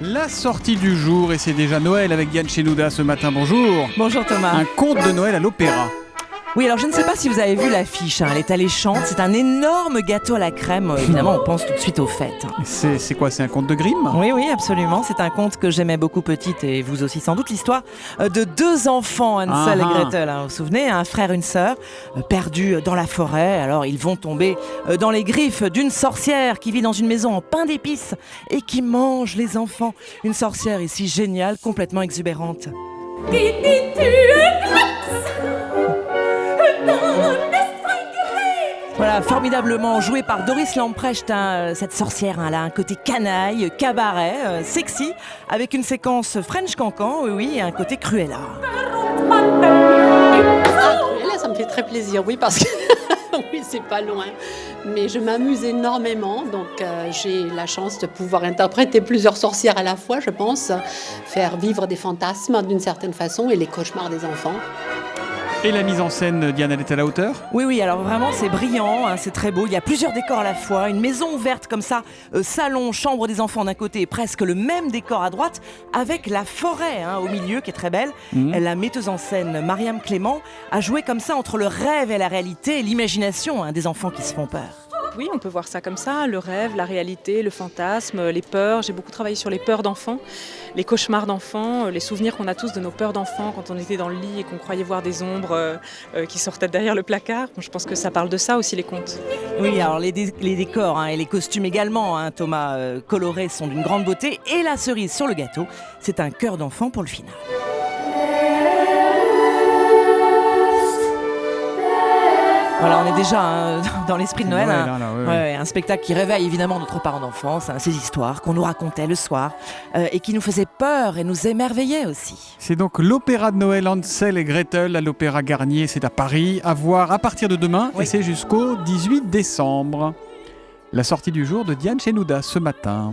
La sortie du jour, et c'est déjà Noël avec Diane Chenouda ce matin, bonjour. Bonjour Thomas. Un conte de Noël à l'opéra. Oui, alors je ne sais pas si vous avez vu l'affiche, elle est alléchante, c'est un énorme gâteau à la crème, évidemment on pense tout de suite aux fêtes. C'est quoi, c'est un conte de Grimm ? Oui, absolument, c'est un conte que j'aimais beaucoup petite et vous aussi sans doute, l'histoire de deux enfants, Hansel et Gretel, vous vous souvenez, un frère et une sœur, perdus dans la forêt, alors ils vont tomber dans les griffes d'une sorcière qui vit dans une maison en pain d'épices et qui mange les enfants, une sorcière ici géniale, complètement exubérante. Voilà, formidablement joué par Doris Lamprecht, cette sorcière, elle a un côté canaille, cabaret, sexy, avec une séquence French Cancan, oui, et un côté Cruella. Cruella, ça me fait très plaisir, oui, parce que oui, c'est pas loin. Mais je m'amuse énormément, donc j'ai la chance de pouvoir interpréter plusieurs sorcières à la fois, je pense, faire vivre des fantasmes d'une certaine façon et les cauchemars des enfants. Et la mise en scène, Diane, elle est à la hauteur ? Oui, alors vraiment c'est brillant, c'est très beau, il y a plusieurs décors à la fois, une maison ouverte comme ça, salon, chambre des enfants d'un côté et presque le même décor à droite, avec la forêt au milieu qui est très belle. La metteuse en scène, Mariam Clément, a joué comme ça entre le rêve et la réalité et l'imagination des enfants qui se font peur. Oui, on peut voir ça comme ça, le rêve, la réalité, le fantasme, les peurs. J'ai beaucoup travaillé sur les peurs d'enfants, les cauchemars d'enfants, les souvenirs qu'on a tous de nos peurs d'enfants quand on était dans le lit et qu'on croyait voir des ombres qui sortaient derrière le placard. Je pense que ça parle de ça aussi, les contes. Oui, alors les décors et les costumes également, Thomas, colorés, sont d'une grande beauté. Et la cerise sur le gâteau, c'est un cœur d'enfant pour le final. Voilà, on est déjà dans l'esprit de Noël, un spectacle qui réveille évidemment notre parent d'enfance, ces histoires qu'on nous racontait le soir et qui nous faisaient peur et nous émerveillaient aussi. C'est donc l'opéra de Noël Hansel et Gretel à l'Opéra Garnier, c'est à Paris, à voir à partir de demain et c'est jusqu'au 18 décembre. La sortie du jour de Diane Chenouda ce matin.